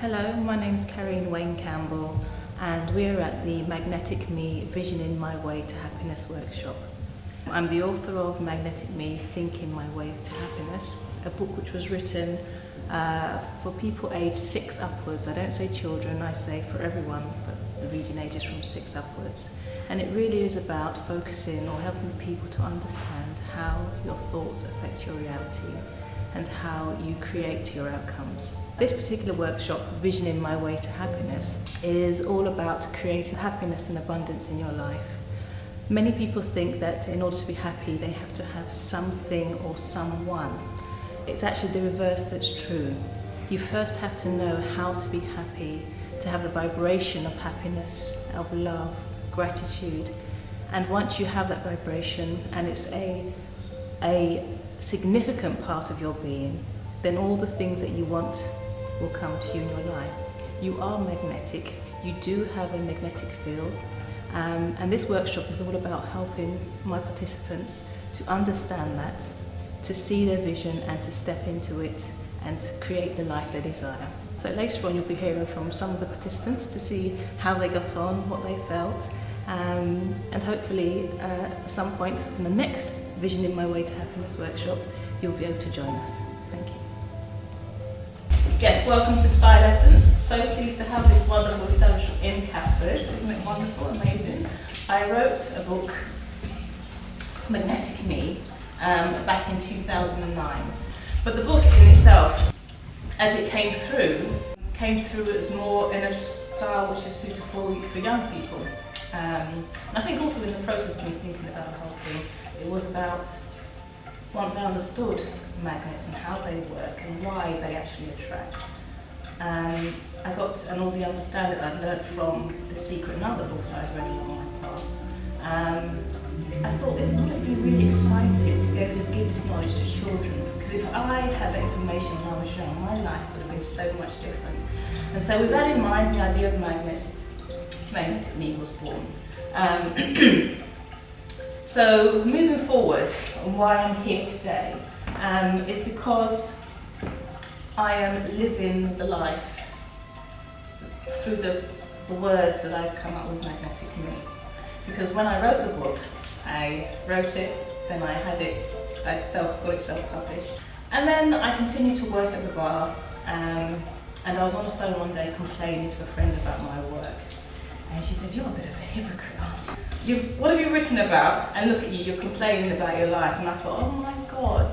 Hello, my name's Carine Wayne-Campbell and we're at the Magnetic Me Visioning My Way to Happiness workshop. I'm the author of Magnetic Me Thinking My Way to Happiness, a book which was written for people aged 6 upwards. I don't say children, I say for everyone, but the reading age is from 6 upwards. And it really is about focusing or helping people to understand how your thoughts affect your reality and how you create your outcomes. This particular workshop, Visioning My Way to Happiness, is all about creating happiness and abundance in your life. Many people think that in order to be happy, they have to have something or someone. It's actually the reverse that's true. You first have to know how to be happy, to have a vibration of happiness, of love, gratitude. And once you have that vibration and it's a significant part of your being, then all the things that you want will come to you in your life. You are magnetic, you do have a magnetic field, and this workshop is all about helping my participants to understand that, to see their vision and to step into it and to create the life they desire. So later on you'll be hearing from some of the participants to see how they got on, what they felt, and hopefully at some point in the next Visioning My Way to Happiness workshop you'll be able to join us. Thank you. Yes, welcome to Style Essence. So pleased to have this wonderful establishment in Catford. Isn't it wonderful, amazing? I wrote a book, Magnetic Me, back in 2009. But the book in itself, as it came through as more in a style which is suitable for young people. And I think also in the process of me thinking about the whole thing, it was about, once I understood magnets and how they work and why they actually attract, and all the understanding I've learned from The Secret and other books that I've read along my path, I thought it would be really exciting to be able to give this knowledge to children, because if I had that information when I was young, my life would have been so much different. And so with that in mind, the idea of magnets, Magnetic Me was born. So moving forward, and why I'm here today, is because I am living the life through the words that I've come up with Magnetic Me. Because when I wrote the book, I wrote it, then I had it, got it self-published. And then I continued to work at the bar, and I was on the phone one day complaining to a friend about my work. And she said, "You're a bit of a hypocrite, aren't you? What have you written about? And look at you, you're complaining about your life." And I thought, oh my God,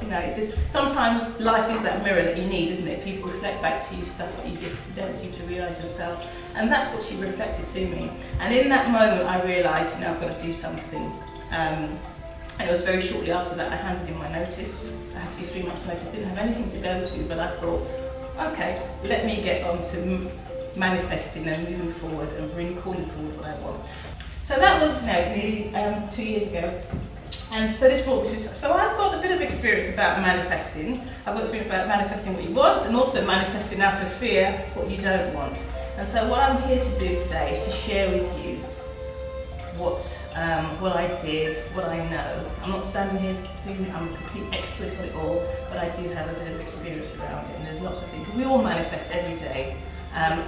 sometimes life is that mirror that you need, isn't it? People reflect back to you stuff that you just don't seem to realise yourself. And that's what she reflected to me. And in that moment I realised, I've got to do something. And it was very shortly after that I handed in my notice. I had to give 3 months notice, didn't have anything to go to, but I thought, okay, let me get on to manifesting and moving forward and really calling forward what I want. So that was nearly 2 years ago. And so this brought me to, so I've got a bit of experience about manifesting. I've got experience about manifesting what you want and also manifesting out of fear what you don't want. And so what I'm here to do today is to share with you what I did, what I know. I'm not standing here saying I'm a complete expert on it all, but I do have a bit of experience around it, and there's lots of things. We all manifest every day.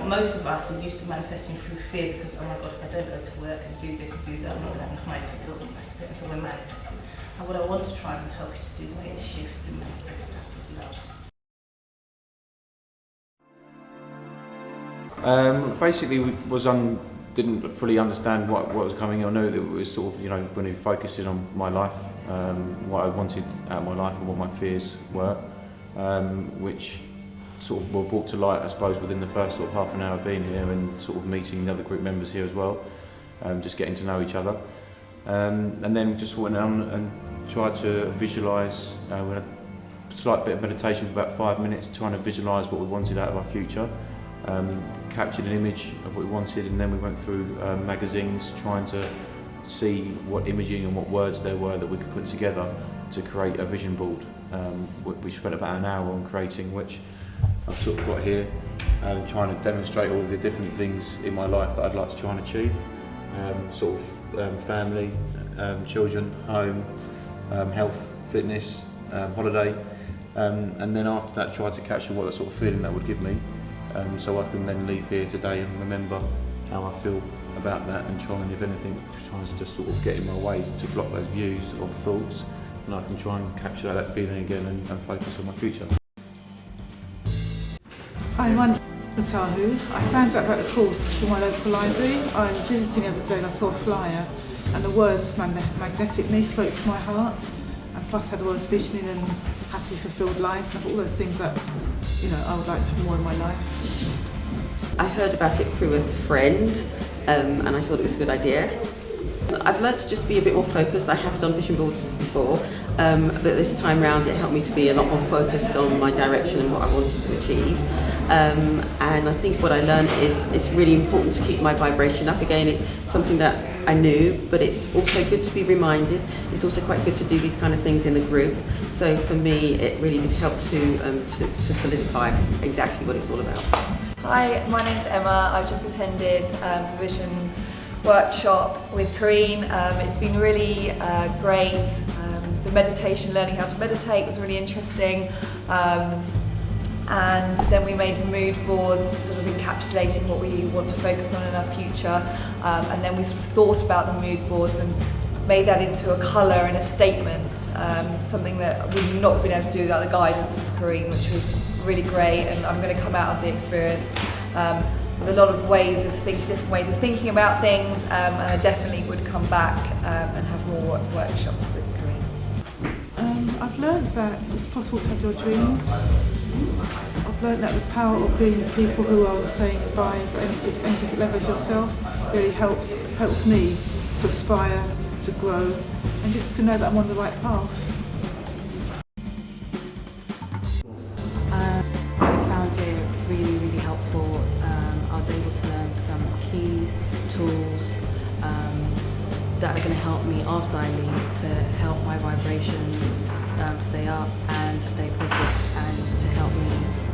Most of us are used to manifesting through fear because, oh my God, if I don't go to work and do this and do that, I'm not going to have enough money to pay the bills and the rest of it, and so we're manifesting. And what I want to try and help you to do is make a shift to manifest out of love. Basically, didn't fully understand what was coming. I knew that it was sort of, when we focusing on my life, what I wanted out of my life and what my fears were, which sort of were brought to light, I suppose, within the first sort of half an hour of being here and sort of meeting the other group members here as well, just getting to know each other. And then just went on and tried to visualise, we had a slight bit of meditation for about 5 minutes, trying to visualise what we wanted out of our future. Captured an image of what we wanted, and then we went through magazines trying to see what imaging and what words there were that we could put together to create a vision board. We spent about an hour on creating, which I've sort of got here, trying to demonstrate all the different things in my life that I'd like to try and achieve. Family, children, home, health, fitness, holiday, and then after that try to capture what sort of feeling that would give me. so I can then leave here today and remember how I feel about that, and try and, if anything, tries to sort of get in my way to block those views or thoughts, and I can try and capture that feeling again and focus on my future. I'm Tahu. I found out about the course from my local library. I was visiting the other day and I saw a flyer, and the words magnetically spoke to my heart, and plus had the words visioning and happy fulfilled life, and all those things that I would like to have more in my life. I heard about it through a friend, and I thought it was a good idea. I've learned to just be a bit more focused. I have done vision boards before, but this time round it helped me to be a lot more focused on my direction and what I wanted to achieve. And I think what I learned is it's really important to keep my vibration up. Again, it's something that I knew, but it's also good to be reminded. It's also quite good to do these kind of things in a group. So for me, it really did help to solidify exactly what it's all about. Hi, my name's Emma. I've just attended the Vision workshop with Carine. It's been really great. The meditation, learning how to meditate, was really interesting. And then we made mood boards, sort of encapsulating what we want to focus on in our future. And then we sort of thought about the mood boards and made that into a colour and a statement, something that we've not been able to do without the guidance of Carine, which was really great. And I'm going to come out of the experience with a lot of ways of different ways of thinking about things, and I definitely would come back and have more workshops with Carine. I've learned that it's possible to have your dreams. I've learned that the power of being with people who are the same vibe, energetic level as yourself really helps me to aspire, to grow, and just to know that I'm on the right path. I found it really, really helpful. I was able to learn some key tools that are going to help me after I leave, to help my vibrations stay up and stay positive, and to help me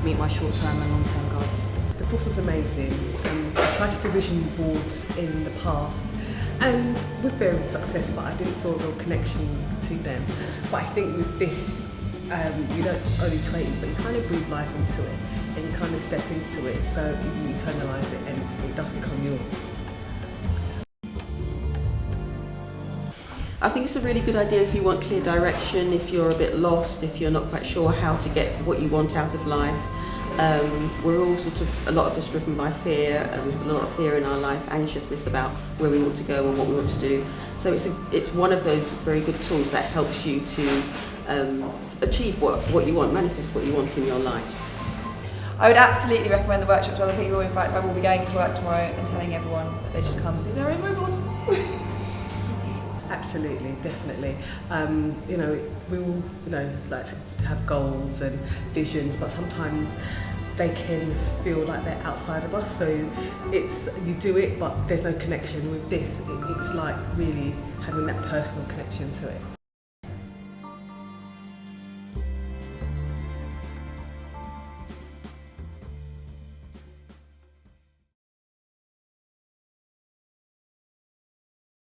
meet my short-term and long-term goals. The course was amazing. I tried to do vision boards in the past and with varying success, but I didn't feel a real connection to them. But I think with this, you don't only create it, but you kind of breathe life into it and you kind of step into it, so you internalise it and it does become yours. I think it's a really good idea if you want clear direction, if you're a bit lost, if you're not quite sure how to get what you want out of life. We're all a lot of us driven by fear, and we have a lot of fear in our life, anxiousness about where we want to go and what we want to do. So it's one of those very good tools that helps you to achieve what you want, manifest what you want in your life. I would absolutely recommend the workshop to other people. In fact, I will be going to work tomorrow and telling everyone that they should come and do their own mood board. Absolutely, definitely. We all, like to have goals and visions, but sometimes they can feel like they're outside of us. So you do it, but there's no connection. With this, it's like really having that personal connection to it.